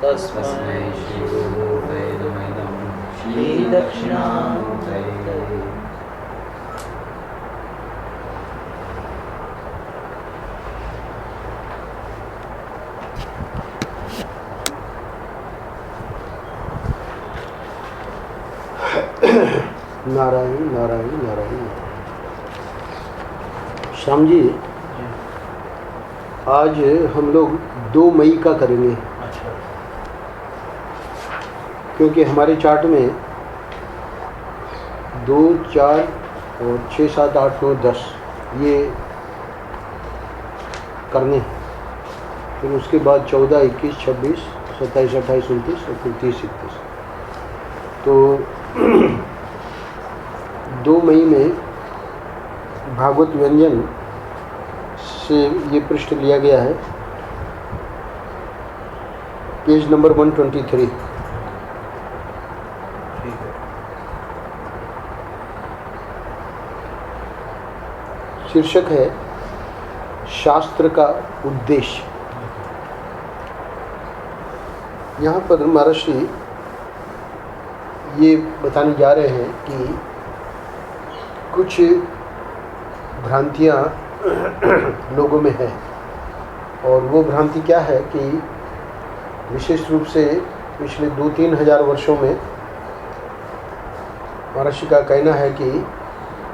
तस्मै श्रीगुरुमूर्तये नमः। श्रीदक्षिणामूर्तये। नारायण नारायण नारायण। श्याम जी, आज हम लोग 2 मई का करेंगे। क्योंकि हमारे चार्ट में 2, 4 और 6, 7, 8, 9, 10 ये करने हैं। फिर उसके बाद 14, 21, 26, 27, 28, 29 और फिर 30, 31। तो 2 मई में भागवत व्यंजन से ये पृष्ठ लिया गया है, पेज नंबर 123। शीर्षक है शास्त्र का उद्देश्य। यहाँ पर महर्षि ये बताने जा रहे हैं कि कुछ भ्रांतियाँ लोगों में है, और वो भ्रांति क्या है कि विशेष रूप से पिछले 2-3 हज़ार वर्षों में महर्षि का कहना है कि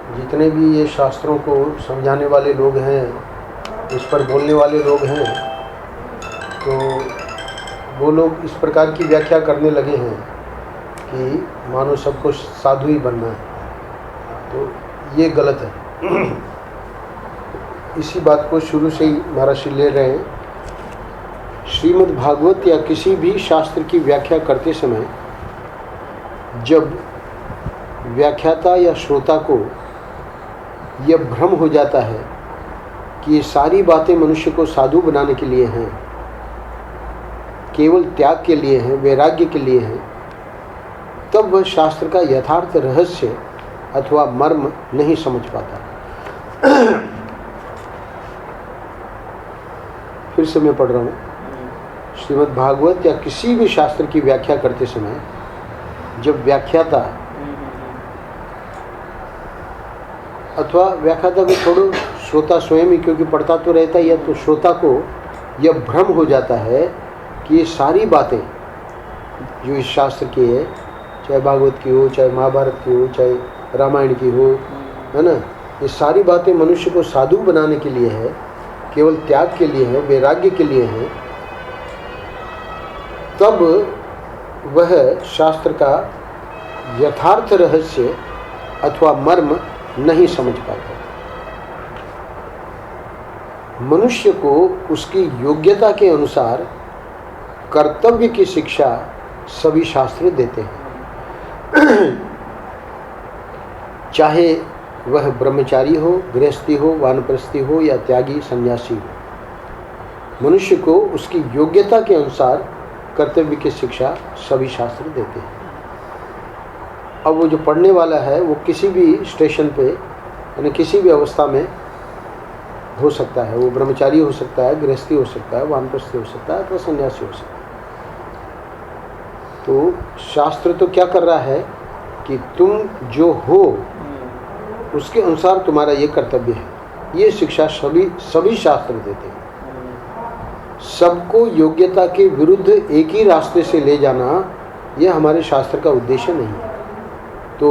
जितने भी ये शास्त्रों को समझाने वाले लोग हैं, इस पर बोलने वाले लोग हैं, तो वो लोग इस प्रकार की व्याख्या करने लगे हैं कि मानो सबको साधु ही बनना है। तो ये गलत है। इसी बात को शुरू से ही महर्षि ले रहे हैं। श्रीमद् भागवत या किसी भी शास्त्र की व्याख्या करते समय जब व्याख्याता या श्रोता को यह भ्रम हो जाता है कि ये सारी बातें मनुष्य को साधु बनाने के लिए हैं, केवल त्याग के लिए हैं, वैराग्य के लिए हैं, तब वह शास्त्र का यथार्थ रहस्य अथवा मर्म नहीं समझ पाता। फिर से मैं पढ़ रहा हूँ। श्रीमद् भागवत या किसी भी शास्त्र की व्याख्या करते समय जब व्याख्याता अथवा व्याख्याता को छोड़ो, श्रोता स्वयं ही, क्योंकि पढ़ता तो रहता ही है, तो श्रोता को यह भ्रम हो जाता है कि ये सारी बातें जो इस शास्त्र की है, चाहे भागवत की हो, चाहे महाभारत की हो, चाहे रामायण की हो, है ना, ये सारी बातें मनुष्य को साधु बनाने के लिए है, केवल त्याग के लिए है, वैराग्य के लिए है, तब वह शास्त्र का यथार्थ रहस्य अथवा मर्म नहीं समझ पाता। मनुष्य को उसकी योग्यता के अनुसार कर्तव्य की शिक्षा सभी शास्त्र देते हैं। चाहे वह ब्रह्मचारी हो, गृहस्थी हो, वानप्रस्थी हो या त्यागी सन्यासी हो, मनुष्य को उसकी योग्यता के अनुसार कर्तव्य की शिक्षा सभी शास्त्र देते हैं। अब वो जो पढ़ने वाला है वो किसी भी स्टेशन पे यानी किसी भी अवस्था में हो सकता है। वो ब्रह्मचारी हो सकता है, गृहस्थी हो सकता है, वानप्रस्थी हो सकता है, अथवा सन्यासी हो सकता है। तो शास्त्र तो क्या कर रहा है कि तुम जो हो उसके अनुसार तुम्हारा ये कर्तव्य है। ये शिक्षा सभी शास्त्र देते हैं। सबको योग्यता के विरुद्ध एक ही रास्ते से ले जाना, यह हमारे शास्त्र का उद्देश्य नहीं है। तो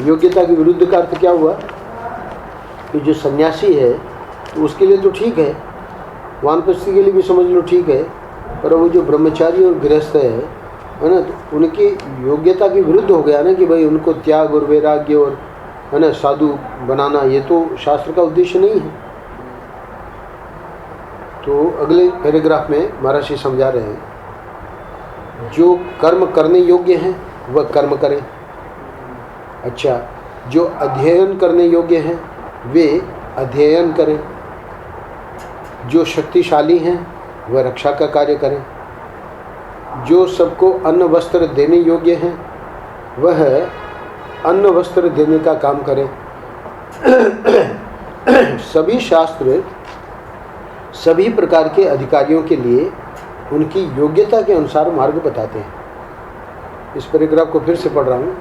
योग्यता के विरुद्ध का अर्थ क्या हुआ कि जो सन्यासी है तो उसके लिए तो ठीक है, वानप्रस्थी के लिए भी समझ लो ठीक है, पर वो जो ब्रह्मचारी और गृहस्थ है ना, तो उनकी योग्यता के विरुद्ध हो गया ना कि भाई उनको त्याग और वैराग्य और है ना साधु बनाना, ये तो शास्त्र का उद्देश्य नहीं है। तो अगले पैराग्राफ में महर्षि समझा रहे हैं, जो कर्म करने योग्य हैं वह कर्म करें। अच्छा, जो अध्ययन करने योग्य हैं वे अध्ययन करें। जो शक्तिशाली हैं वह रक्षा का कार्य करें। जो सबको अन्न वस्त्र देने योग्य हैं वह अन्न वस्त्र देने का काम करें। सभी शास्त्र सभी प्रकार के अधिकारियों के लिए उनकी योग्यता के अनुसार मार्ग बताते हैं। इस पैराग्राफ को फिर से पढ़ रहा हूँ।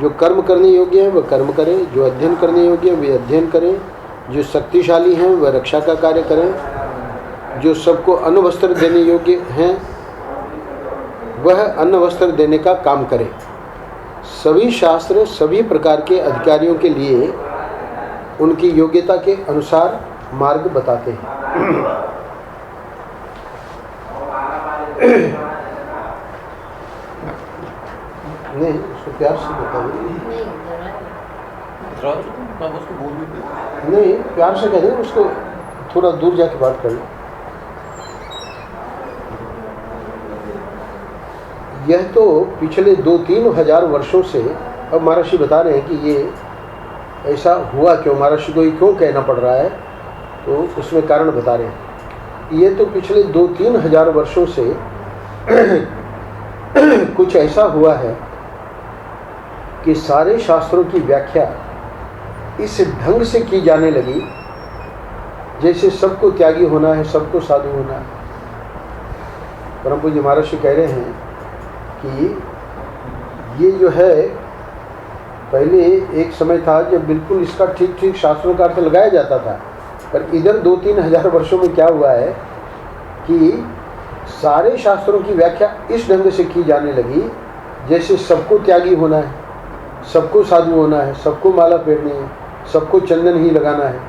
जो कर्म करने योग्य है वह कर्म करें, जो अध्ययन करने योग्य है वे अध्ययन करें, जो शक्तिशाली हैं वह रक्षा का कार्य करें, जो सबको अन्न वस्त्र देने योग्य हैं वह अन्न वस्त्र देने का काम करें। सभी शास्त्र सभी प्रकार के अधिकारियों के लिए उनकी योग्यता के अनुसार मार्ग बताते हैं। नहीं, उसको प्यार से बताइए। नहीं, प्यार से कह दें, उसको थोड़ा दूर जाके बात कर लें। यह तो पिछले 2-3 हजार वर्षों से, अब महर्षि बता रहे हैं कि ये ऐसा हुआ क्यों, महर्षि को ये क्यों कहना पड़ रहा है, तो उसमें कारण बता रहे हैं। ये तो पिछले 2-3 हजार वर्षों से कुछ ऐसा हुआ है कि सारे शास्त्रों की व्याख्या इस ढंग से की जाने लगी जैसे सबको त्यागी होना है, सबको साधु होना है। परम पूज्य महर्षि कह रहे हैं कि ये जो है, पहले एक समय था जब बिल्कुल इसका ठीक ठीक शास्त्रों का अर्थ लगाया जाता था, पर इधर 2-3 हजार वर्षों में क्या हुआ है कि सारे शास्त्रों की व्याख्या इस ढंग से की जाने लगी जैसे सबको त्यागी होना है, सबको साधु होना है, सबको माला फेरनी है, सबको चंदन ही लगाना है।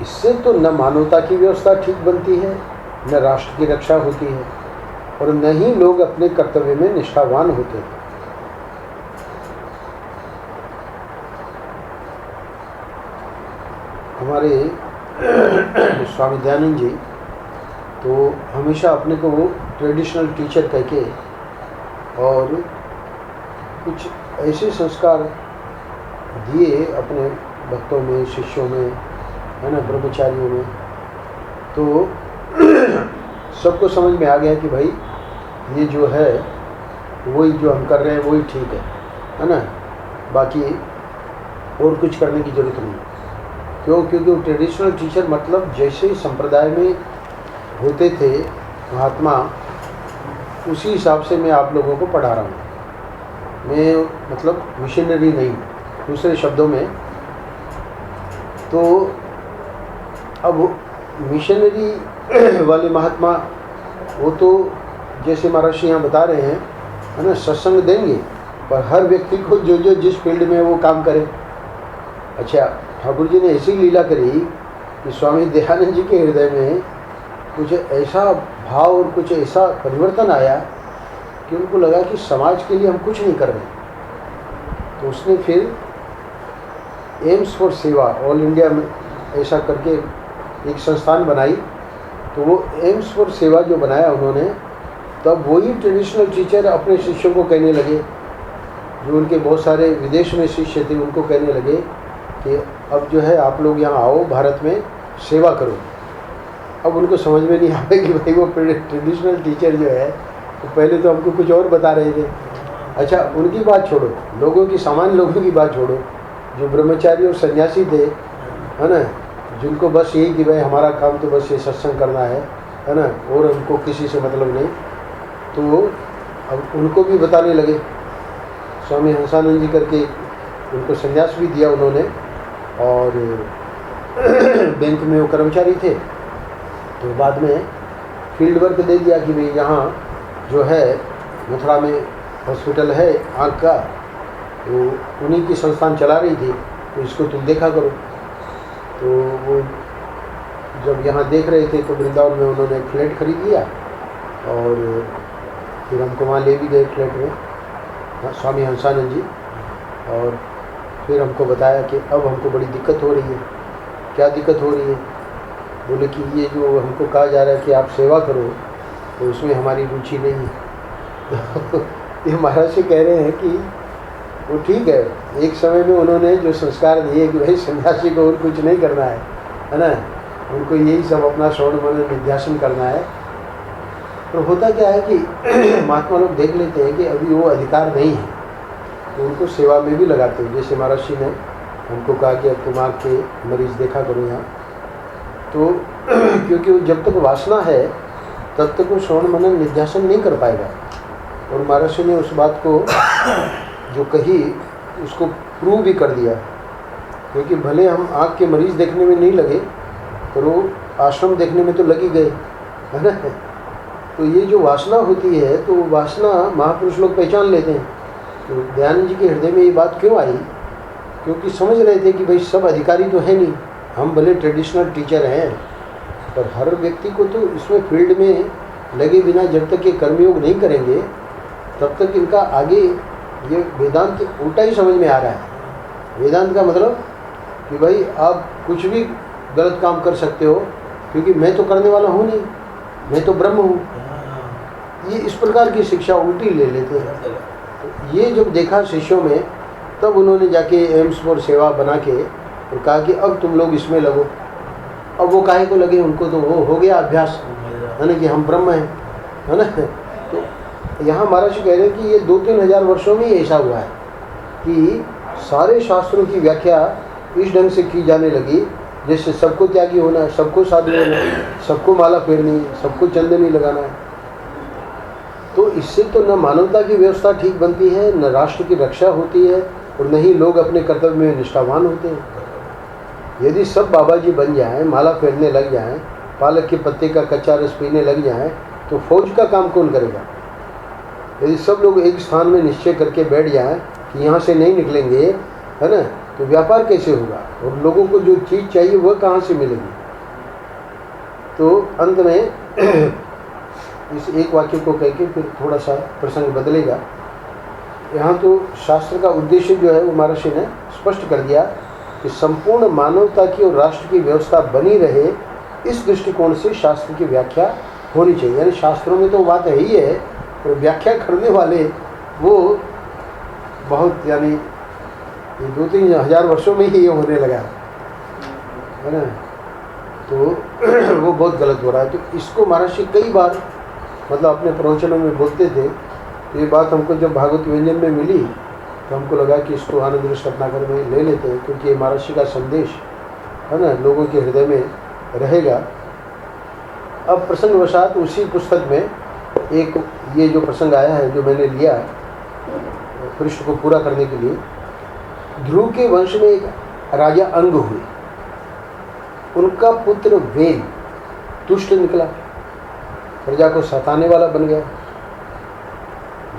इससे तो न मानवता की व्यवस्था ठीक बनती है, न राष्ट्र की रक्षा होती है, और न ही लोग अपने कर्तव्य में निष्ठावान होते हैं। हमारे स्वामी दयानंद जी तो हमेशा अपने को वो ट्रेडिशनल टीचर कह के और कुछ ऐसे संस्कार दिए अपने भक्तों में, शिष्यों में, है ना, ब्रह्मचारियों में, तो सबको समझ में आ गया कि भाई ये जो है वही जो हम कर रहे हैं वही ठीक है ना, बाकी और कुछ करने की ज़रूरत नहीं। क्यों? क्योंकि वो ट्रेडिशनल टीचर मतलब जैसे संप्रदाय में होते थे महात्मा, उसी हिसाब से मैं आप लोगों को पढ़ा रहा हूँ। मैं मतलब मिशनरी नहीं, दूसरे शब्दों में। तो अब मिशनरी वाले महात्मा वो तो जैसे महर्षि यहाँ बता रहे हैं, है ना, सत्संग देंगे, पर हर व्यक्ति को जो जो जिस फील्ड में वो काम करे। अच्छा, ठाकुर जी ने ऐसी लीला करी कि स्वामी दयानंद जी के हृदय में कुछ ऐसा भाव और कुछ ऐसा परिवर्तन आया कि उनको लगा कि समाज के लिए हम कुछ नहीं कर रहे। तो उसने फिर एम्स फॉर सेवा ऑल इंडिया में ऐसा करके एक संस्थान बनाई। तो वो एम्स फॉर सेवा जो बनाया उन्होंने, तब वही ट्रेडिशनल टीचर अपने शिष्यों को कहने लगे, जो उनके बहुत सारे विदेश में शिष्य थे, उनको कहने लगे कि अब जो है आप लोग यहाँ आओ, भारत में सेवा करो। अब उनको समझ में नहीं आता कि भाई वो ट्रेडिशनल टीचर जो है, तो पहले तो हमको कुछ और बता रहे थे। अच्छा, उनकी बात छोड़ो, लोगों की, सामान्य लोगों की बात छोड़ो, जो ब्रह्मचारी और सन्यासी थे, है ना, जिनको बस यही कि भाई हमारा काम तो बस ये सत्संग करना है ना, और उनको किसी से मतलब नहीं, तो अब उनको भी बताने लगे। स्वामी हंसानंद जी करके उनको संन्यास भी दिया उन्होंने, और बैंक में वो कर्मचारी थे। तो बाद में फील्ड वर्क दे दिया कि भाई यहाँ जो है मथुरा में हॉस्पिटल है आँख का, तो उन्हीं की संस्थान चला रही थी, तो इसको तुम देखा करो। तो वो जब यहाँ देख रहे थे तो वृंदावन में उन्होंने एक फ्लैट खरीद लिया, और फिर हमको वहाँ ले भी गए फ्लैट में, स्वामी हंसानंद जी। और फिर हमको बताया कि अब हमको बड़ी दिक्कत हो रही है। क्या दिक्कत हो रही है? बोले कि ये जो हमको कहा जा रहा है कि आप सेवा करो, तो उसमें हमारी रुचि नहीं है। ये महाराज से कह रहे हैं कि वो ठीक है, एक समय में उन्होंने जो संस्कार दिए कि भाई सन्यासी को और कुछ नहीं करना है ना, उनको यही सब अपना श्रवण मनन निध्यासन करना है। तो होता क्या है कि महात्मा लोग देख लेते हैं कि अभी वो अधिकार नहीं है, तो उनको सेवा में भी लगाते हैं। जैसे महर्षि ने हमको कहा कि अब तुम आँख के मरीज देखा करो यहाँ, तो क्योंकि वो जब तक वासना है तब तक वो श्रवण मनन निध्यासन नहीं कर पाएगा। और महर्षि ने उस बात को जो कही उसको प्रूव भी कर दिया, क्योंकि भले हम आँख के मरीज देखने में नहीं लगे पर वो आश्रम देखने में तो लगी गए, है ना। तो ये जो वासना होती है तो वासना महापुरुष लोग पहचान लेते हैं। तो दयानंद जी के हृदय में ये बात क्यों आई, क्योंकि समझ रहे थे कि भाई सब अधिकारी तो है नहीं, हम भले ट्रेडिशनल टीचर हैं पर हर व्यक्ति को तो इसमें फील्ड में लगे बिना जब तक ये कर्मयोग नहीं करेंगे तब तक इनका आगे ये वेदांत उल्टा ही समझ में आ रहा है। वेदांत का मतलब कि भाई आप कुछ भी गलत काम कर सकते हो क्योंकि मैं तो करने वाला हूँ नहीं, मैं तो ब्रह्म हूँ। ये इस प्रकार की शिक्षा उल्टी ले लेते हैं। तो ये जब देखा शिष्यों में तब उन्होंने जाके एम्स फॉर सेवा बना के और कहा कि अब तुम लोग इसमें लगो। अब वो काहे को लगे, उनको तो वो हो गया अभ्यास, है ना, कि हम ब्रह्म हैं, है ना। तो यहाँ महाराज कह रहे हैं कि ये 2-3 हज़ार वर्षों में ही ऐसा हुआ है कि सारे शास्त्रों की व्याख्या इस ढंग से की जाने लगी जैसे सबको त्यागी होना है, सबको साधु होना है, सबको माला फेरनी है, सबको चंदनी लगाना है। तो इससे तो न मानवता की व्यवस्था ठीक बनती है, न राष्ट्र की रक्षा होती है और न ही लोग अपने कर्तव्य में निष्ठावान होते हैं। यदि सब बाबा जी बन जाएं, माला फेरने लग जाएं, पालक के पत्ते का कच्चा रस पीने लग जाएं, तो फौज का काम कौन करेगा। यदि सब लोग एक स्थान में निश्चय करके बैठ जाएं कि यहाँ से नहीं निकलेंगे, है ना, तो व्यापार कैसे होगा और लोगों को जो चीज़ चाहिए वह कहाँ से मिलेगी। तो अंत में इस एक वाक्य को कह के फिर थोड़ा सा प्रसंग बदलेगा। यहाँ तो शास्त्र का उद्देश्य जो है वो महर्षि ने स्पष्ट कर दिया कि संपूर्ण मानवता की और राष्ट्र की व्यवस्था बनी रहे, इस दृष्टिकोण से शास्त्र की व्याख्या होनी चाहिए। यानी शास्त्रों में तो बात है ही है, पर व्याख्या करने वाले वो बहुत, यानी ये 2-3 हज़ार वर्षों में ही ये होने लगा, है ना। तो वो बहुत गलत हो रहा है। तो इसको महर्षि कई बार मतलब अपने प्रवचनों में बोलते थे। तो ये बात हमको जब भागवत व्यंजन में मिली तो हमको लगा कि इसको आनंद रस रत्नाकर में ले लेते हैं, क्योंकि ये महर्षि का संदेश, है ना, लोगों के हृदय में रहेगा। अब प्रसंगवशात उसी पुस्तक में एक ये जो प्रसंग आया है जो मैंने लिया पृष्ठ को पूरा करने के लिए, ध्रुव के वंश में एक राजा अंग हुए, उनका पुत्र वेद दुष्ट निकला, प्रजा को सताने वाला बन गया।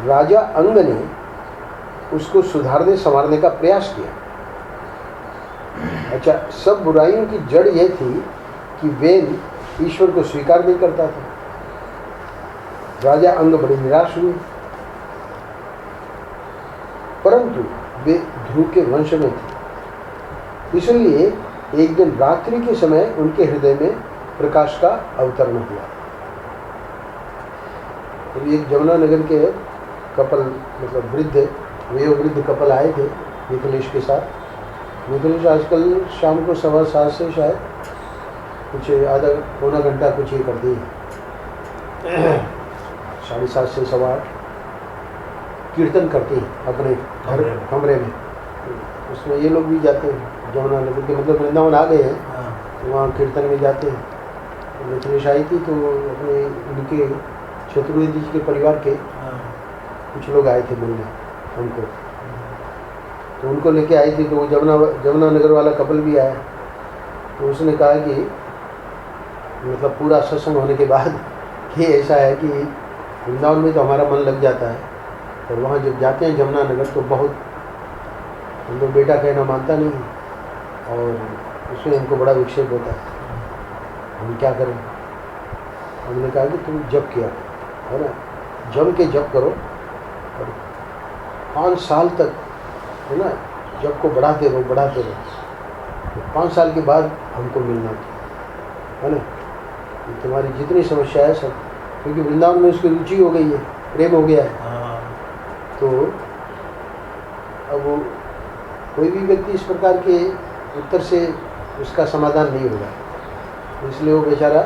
राजा अंग ने उसको सुधारने संवारने का प्रयास किया। अच्छा, सब बुराइयों की जड़ यह थी कि वेद ईश्वर को स्वीकार नहीं करता था। राजा अंग बड़े निराश हुए, परंतु वे ध्रुव के वंश में थे, इसलिए एक दिन रात्रि के समय उनके हृदय में प्रकाश का अवतरण हुआ। तो एक जमुना नगर के कपल, मतलब वृद्ध कपल आए थे मिथिलेश के साथ। मिथिलेश आजकल शाम को 7:15 से शायद कुछ आधा पौना घंटा कुछ ये करती है, 7:30 से 8:15 कीर्तन करती हैं अपने घर कमरे में। उसमें ये लोग भी जाते हैं, जमुना नगर के, मतलब वृंदावन आ गए हैं तो वहाँ कीर्तन में जाते हैं। मिथिलेश आई थी तो अपने उनके चतुर्वेदी जी के परिवार के कुछ लोग आए थे मिलने हमको, तो उनको लेके आई थी। तो वो जमुना नगर वाला कपल भी आया, तो उसने कहा कि मतलब पूरा सत्संग होने के बाद कि ऐसा है कि वृंदावन में तो हमारा मन लग जाता है, और वहाँ जब जाते हैं जमुना नगर तो बहुत, हम लोग बेटा कहना मानता नहीं और उसमें हमको बड़ा विक्षेप होता है, हम क्या करें। हमने कहा कि तुम जप किया, है ना, जम के जप करो और 5 साल तक, है ना, जप को बढ़ाते रहो। तो 5 साल के बाद हमको मिलना, है ना, तुम्हारी जितनी समस्या है सब, क्योंकि वृंदावन में उसकी रुचि हो गई है, प्रेम हो गया है। तो अब वो कोई भी व्यक्ति इस प्रकार के उत्तर से उसका समाधान नहीं होगा, इसलिए वो बेचारा,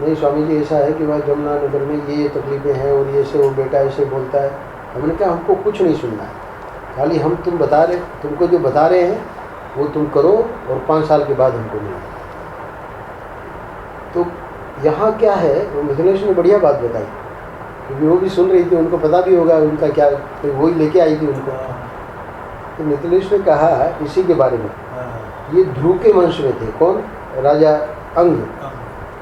नहीं स्वामी जी ऐसा है कि वह जमुना नगर में ये तकलीफें हैं और ये से वो बेटा ऐसे बोलता है। हमने कहा हमको कुछ नहीं सुनना है, खाली हम तुमको जो बता रहे हैं वो तुम करो और 5 साल के बाद हमको मिलो। यहाँ क्या है, वो मिथिलेश ने बढ़िया बात बताई, क्योंकि वो भी सुन रही थी, उनको पता भी होगा उनका क्या, तो वही लेके आई थी उनको। तो मिथिलेश ने कहा इसी के बारे में, ये ध्रुव के वंश में थे। कौन? राजा अंग।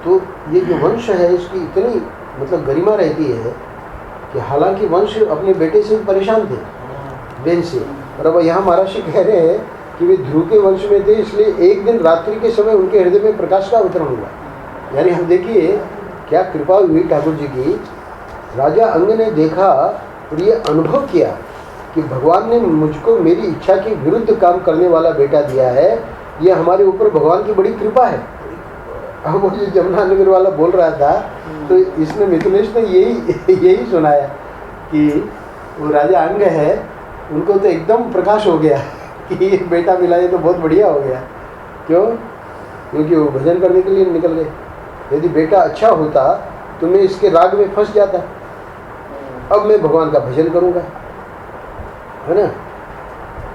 तो ये जो वंश है इसकी इतनी मतलब गरिमा रहती है कि हालांकि वंश अपने बेटे से परेशान थे, बेन से, और अब यहाँ महर्षि कह रहे हैं कि वे ध्रुव के वंश में थे, इसलिए एक दिन रात्रि के समय उनके हृदय में प्रकाश का अवतरण हुआ। यानी हम देखिए क्या कृपा हुई ठाकुर जी की। राजा अंग ने देखा और ये अनुभव किया कि भगवान ने मुझको मेरी इच्छा के विरुद्ध काम करने वाला बेटा दिया है, ये हमारे ऊपर भगवान की बड़ी कृपा है। अब वो जो जमुना नगर वाला बोल रहा था, तो इसमें मिथिलेश ने यही सुनाया कि वो राजा अंग है, उनको तो एकदम प्रकाश हो गया कि ये बेटा मिला, ये तो बहुत बढ़िया हो गया। क्यों? क्योंकि वो भजन करने के लिए निकल गए। यदि बेटा अच्छा होता तो मैं इसके राग में फंस जाता, अब मैं भगवान का भजन करूँगा, है ना।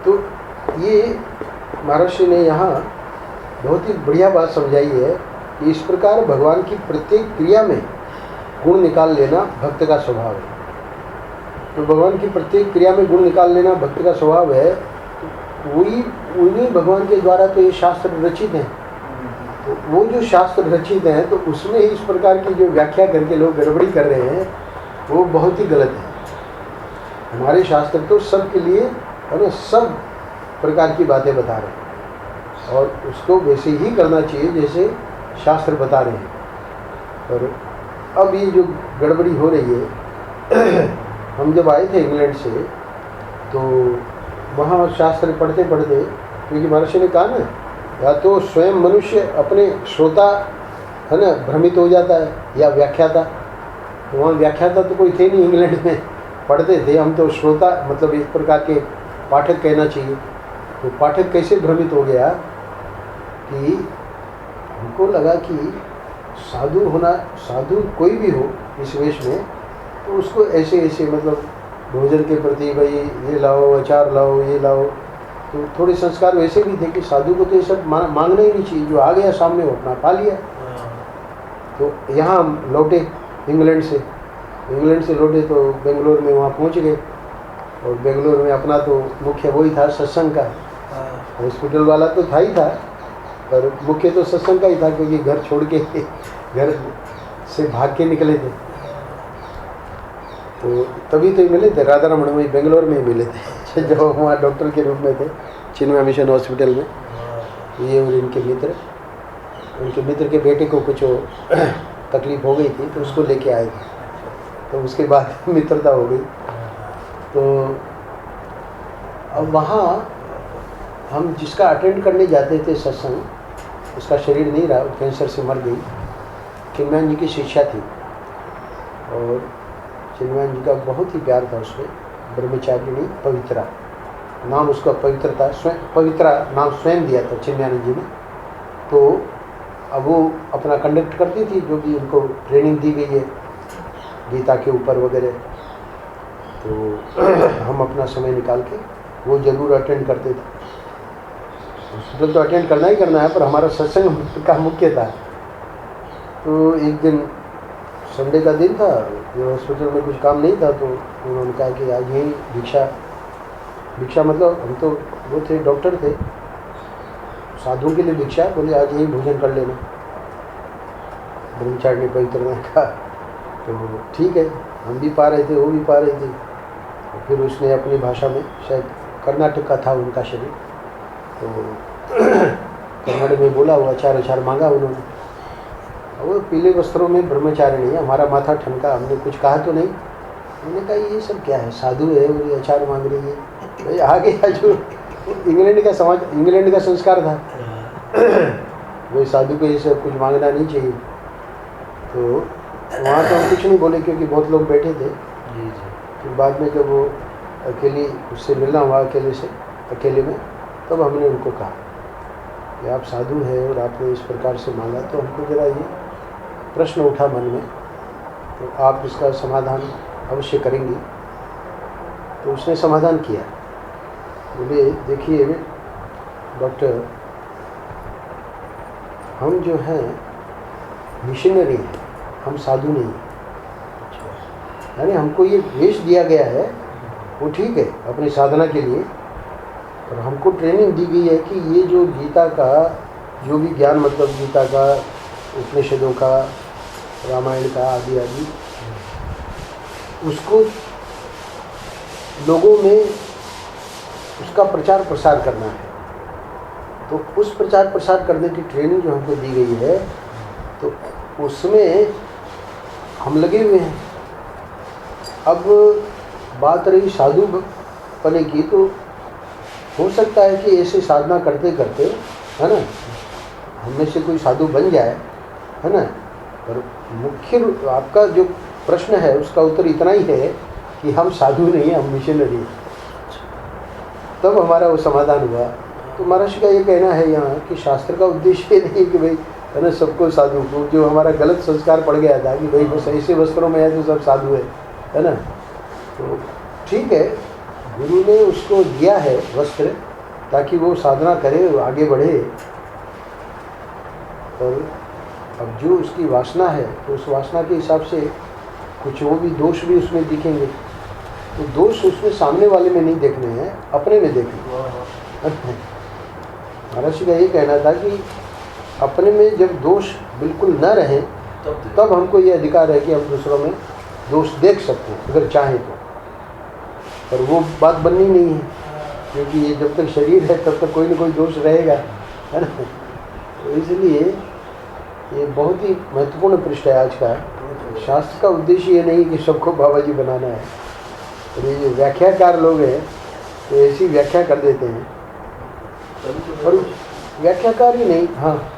तो ये महर्षि ने यहाँ बहुत ही बढ़िया बात समझाई है कि इस प्रकार भगवान की प्रत्येक क्रिया में गुण निकाल लेना भक्त का स्वभाव है। तो भगवान की प्रत्येक क्रिया में गुण निकाल लेना भक्त का स्वभाव है। तो वही उन्हीं भगवान के द्वारा तो ये शास्त्र रचित हैं। तो वो जो शास्त्र रचित हैं, तो उसमें इस प्रकार की जो व्याख्या करके लोग गड़बड़ी कर रहे हैं, वो बहुत ही गलत है। हमारे शास्त्र तो सबके लिए है ना, सब प्रकार की बातें बता रहे हैं, और उसको वैसे ही करना चाहिए जैसे शास्त्र बता रहे हैं। और अब ये जो गड़बड़ी हो रही है, हम जब आए थे इंग्लैंड से, तो वहाँ शास्त्र पढ़ते पढ़ते, क्योंकि महर्षि ने कहा ना, या तो स्वयं मनुष्य अपने श्रोता है ना भ्रमित हो जाता है, या व्याख्याता। तो वहाँ व्याख्याता तो कोई थे नहीं इंग्लैंड में, पढ़ते थे हम तो श्रोता, मतलब एक प्रकार के पाठक कहना चाहिए। तो पाठक कैसे भ्रमित हो गया कि हमको लगा कि साधु होना, साधु कोई भी हो इस वेश में, तो उसको ऐसे ऐसे मतलब भोजन के प्रति भाई ये लाओ, अचार लाओ, ये लाओ, तो थोड़े संस्कार वैसे भी थे कि साधु को तो ये सब मांगना ही नहीं चाहिए, जो आ गया सामने वो अपना पा लिया। तो यहाँ हम लौटे इंग्लैंड से लौटे तो बेंगलोर में वहाँ पहुँच गए, और बेंगलोर में अपना तो मुख्य वही था सत्संग का। हॉस्पिटल वाला तो था ही था, पर मुख्य तो सत्संग का ही था, क्योंकि घर छोड़ के घर से भाग के निकले थे। तो तभी तो मिले थे राधा रमण में, बेंगलोर में ही मिले थे जब वहाँ डॉक्टर के रूप में थे चिन्मय मिशन हॉस्पिटल में। ये और उनके मित्र के बेटे को कुछ तकलीफ हो गई थी, तो उसको लेके आए थे, तो उसके बाद मित्रता हो गई। तो अब वहाँ हम जिसका अटेंड करने जाते थे सत्संग, उसका शरीर नहीं रहा, कैंसर से मर गई। चिन्मयान जी की शिक्षा थी, और चिन्मयान जी का बहुत ही प्यार था उसमें। ब्रह्मचारिणी पवित्रा नाम उसका, पवित्रता स्वयं, पवित्रा नाम स्वयं दिया था चिन्मयान जी ने। तो अब वो अपना कंडक्ट करती थी, जो भी उनको ट्रेनिंग दी गई है गीता के ऊपर वगैरह। तो हम अपना समय निकाल के वो ज़रूर अटेंड करते थे। हॉस्पिटल तो अटेंड करना ही करना है, पर हमारा सत्संग का मुख्य था। तो एक दिन संडे का दिन था, जो हॉस्पिटल में कुछ काम नहीं था, तो उन्होंने कहा कि आज यही भिक्षा मतलब हम तो वो थे, डॉक्टर थे, साधुओं के लिए भिक्षा, बोले आज यही भोजन कर लेना। ब्रह्मचारिणी पवित्र ने कहा तो ठीक है, हम भी पा रहे थे, वो भी पा रहे थे। तो फिर उसने अपनी भाषा में, शायद कर्नाटक का था उनका शरीर, तो कन्नड़ में बोला, वो अचार मांगा उन्होंने। वो पीले वस्त्रों में ब्रह्मचारिणी है, हमारा माथा ठनका, हमने कुछ कहा तो नहीं। उन्होंने कहा ये सब क्या है, साधु है और ये अचार मांग रही है। भाई आगे जो इंग्लैंड का समाज, इंग्लैंड का संस्कार था, वही साधु को ये सब कुछ मांगना नहीं चाहिए। तो वहाँ तो हम कुछ नहीं बोले, क्योंकि बहुत लोग बैठे थे। फिर बाद में जब वो अकेली उससे मिलना हुआ, अकेले में, तब हमने उनको कहा कि आप साधु हैं और आपने इस प्रकार से मांगा, तो हमको जरा ये प्रश्न उठा मन में, तो आप इसका समाधान अवश्य करेंगी। तो उसने समाधान किया, बोले देखिए डॉक्टर, हम जो हैं मिशनरी हैं, हम साधु नहीं हैं। यानी हमको ये वेश दिया गया है वो ठीक है अपनी साधना के लिए, और हमको ट्रेनिंग दी गई है कि ये जो गीता का जो भी ज्ञान, मतलब गीता का, उपनिषदों का, रामायण का आदि आदि, उसको लोगों में उसका प्रचार प्रसार करना है। तो उस प्रचार प्रसार करने की ट्रेनिंग जो हमको दी गई है, तो उसमें हम लगे हुए हैं। अब बात रही साधु पने की, तो हो सकता है कि ऐसे साधना करते करते, है ना, हमें से कोई साधु बन जाए, है ना। पर मुख्य आपका जो प्रश्न है उसका उत्तर इतना ही है कि हम साधु नहीं हैं, हम मिशनरी हैं। तब हमारा वो समाधान हुआ। तो महर्षि का ये कहना है यहाँ कि शास्त्र का उद्देश्य ये नहीं कि भाई, है ना, सबको साधु को, जो हमारा गलत संस्कार पड़ गया था कि भाई बस ऐसे वस्त्रों में है तो सब साधु है ना। तो ठीक है, गुरु ने उसको दिया है वस्त्र ताकि वो साधना करे, आगे बढ़े। और अब जो उसकी वासना है तो उस वासना के हिसाब से कुछ वो भी दोष भी उसमें दिखेंगे। तो दोष उसमें सामने वाले में नहीं देखने हैं, अपने में देखने। महर्षि का ये कहना था कि अपने में जब दोष बिल्कुल न रहे तब हमको ये अधिकार है कि हम दूसरों में दोष देख सकते हैं अगर चाहें तो। पर वो बात बननी नहीं है, क्योंकि ये जब तक शरीर है तब तक कोई ना कोई दोष रहेगा, है ना। तो इसलिए ये बहुत ही महत्वपूर्ण पृष्ठ है आज का। शास्त्र का उद्देश्य ये नहीं कि सबको बाबा जी बनाना है। और ये जो व्याख्याकार लोग हैं तो ऐसी व्याख्या कर देते हैं, और व्याख्याकार ही नहीं, हाँ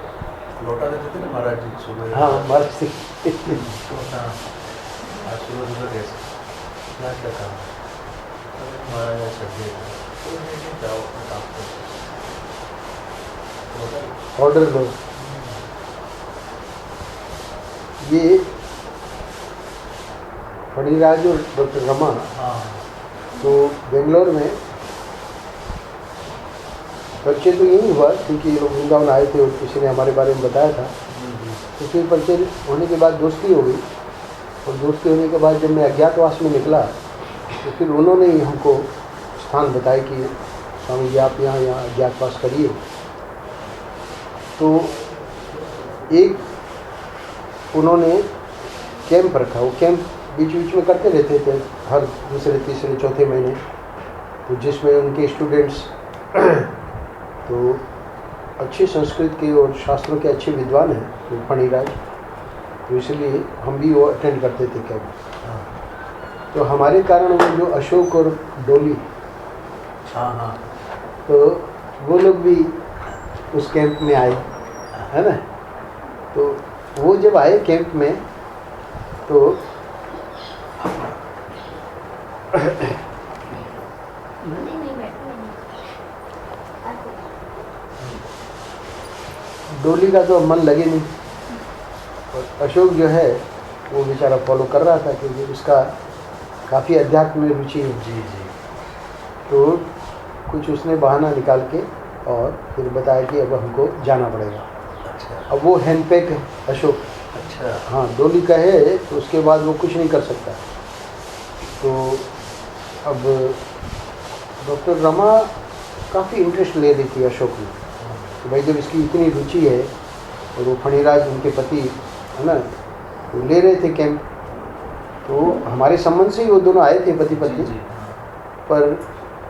लौटा देते थे ना महाराज जी सुबह। हाँ महाराज जी आज सुबह कैसे क्या क्या काम महाराज ने सब दिया जाओ काम करो, ऑर्डर दो। ये फणिराज और डॉक्टर रमा तो बेंगलोर में परिचय तो यही हुआ क्योंकि ये लोग वृंदावन आए थे और किसी ने हमारे बारे में बताया था। तो फिर परिचय होने के बाद दोस्ती हो गई, और दोस्ती होने के बाद जब मैं अज्ञातवास में निकला तो फिर उन्होंने ही हमको स्थान बताया कि स्वामी जी आप यहाँ अज्ञातवास करिए। तो एक उन्होंने कैंप रखा, वो कैंप बीच बीच में करते रहते थे हर दूसरे तीसरे चौथे महीने, तो जिसमें उनके स्टूडेंट्स तो अच्छे संस्कृत के और शास्त्रों के अच्छे विद्वान हैं तो फणिराज, तो इसलिए हम भी वो अटेंड करते थे कैंप। तो हमारे कारण वो जो अशोक और डोली, तो वो लोग भी उस कैंप में आए, है ना। तो वो जब आए कैंप में तो डोली का तो मन लगे नहीं, और अशोक जो है वो बेचारा फॉलो कर रहा था क्योंकि उसका काफ़ी अध्यात्म में रुचि है। जी जी। तो कुछ उसने बहाना निकाल के और फिर बताया कि अब हमको जाना पड़ेगा। अच्छा। अब वो हैंडपैक है अशोक। अच्छा। हाँ, डोली का है तो उसके बाद वो कुछ नहीं कर सकता। तो अब डॉक्टर रमा काफ़ी इंटरेस्ट ले रही थी अशोक में कि भाई जब इसकी इतनी रुचि है, और वो फणिराज उनके पति है ना, तो ले रहे थे कैंप। तो हमारे संबंध से ही वो दोनों आए थे पति पत्नी। पर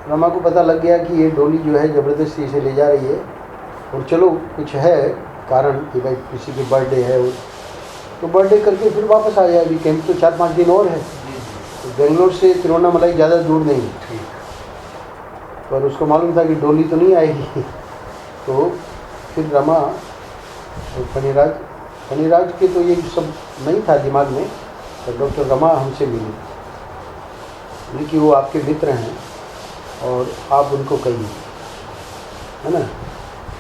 रमा को पता लग गया कि ये डोली जो है ज़बरदस्ती इसे ले जा रही है, और चलो कुछ है कारण कि भाई किसी की बर्थडे है, तो बर्थडे करके फिर वापस आ जाए। अभी कैंप तो 4-5 दिन और है। तो बेंगलोर से तिरुवन्नामलाई ज़्यादा दूर नहीं है, पर उसको मालूम था कि डोली तो नहीं आएगी। तो फिर रमा और फणिराज के तो ये सब नहीं था दिमाग में, तो डॉक्टर रमा हमसे मिली, बोली कि वो आपके मित्र हैं और आप उनको कहिए, है ना,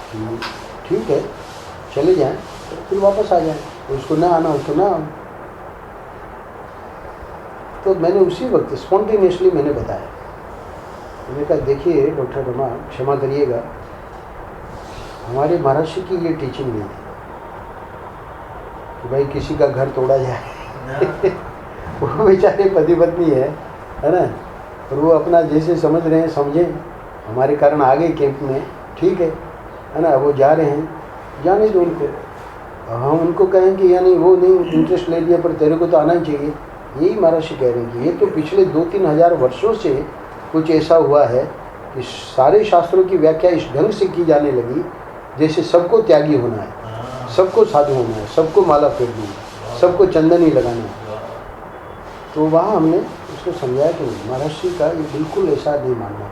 कि ठीक है चले जाएं, तो फिर वापस आ जाएं, उसको ना आना हो तो ना। तो मैंने उसी वक्त स्पॉन्टेनियसली मैंने बताया, मैंने कहा देखिए डॉक्टर रमा क्षमा करिएगा, हमारे महर्षि की ये टीचिंग नहीं थी। कि भाई किसी का घर तोड़ा जाए। हाँ, वो बेचारे पति पत्नी है ना, और वो अपना जैसे समझ रहे हैं समझें, हमारे कारण आ गए कैंप में, ठीक है ना, वो जा रहे हैं, जाने दो उनको। हम उनको कहें कि यानी वो नहीं इंटरेस्ट ले लिया पर तेरे को तो आना ही चाहिए, यही महर्षि कह रहे हैं कि ये तो पिछले 2-3 हज़ार वर्षों से कुछ ऐसा हुआ है कि सारे शास्त्रों की व्याख्या इस ढंग से की जाने लगी जैसे सबको त्यागी होना है, हाँ, सबको साधु होना है, सबको माला फेरनी है, सबको चंदनी लगाना है। तो वहाँ हमने उसको समझाया कि महर्षि का ये बिल्कुल ऐसा नहीं मानना है,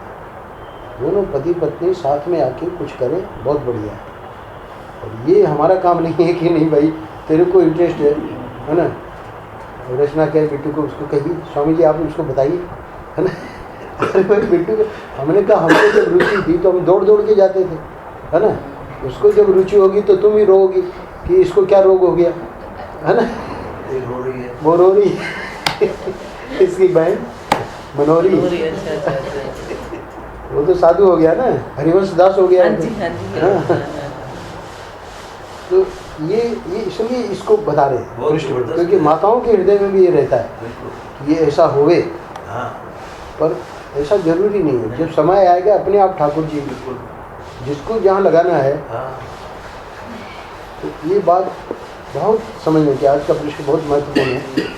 दोनों पति पत्नी साथ में आके कुछ करें, बहुत बढ़िया है। और ये हमारा काम नहीं है कि नहीं भाई तेरे को इंटरेस्ट है ना, रचना कहे बिट्टू को, उसको कहिए स्वामी जी आप उसको बताइए, है ना। अरे भाई बिट्टू को हमने कहा हमको जब रुचि थी तो हम दौड़ दौड़ के जाते थे, है ना। उसको जब रुचि होगी तो तुम ही रोगी कि इसको क्या रोग हो गया, है ना। ये रो रही है, वो रो रही है इसकी बहन मनोरी, वो तो साधु हो गया ना, हरिवंश दास हो गया। तो ये इसलिए इसको बता रहे हैं कृष्ण, क्योंकि माताओं के हृदय में भी ये रहता है कि ये ऐसा होवे, हाँ, पर ऐसा जरूरी नहीं है। जब समय आएगा अपने आप ठाकुर जी जिसको जहाँ लगाना है। हाँ, तो ये बात बहुत समझने की, आज का प्रश्न बहुत महत्वपूर्ण है।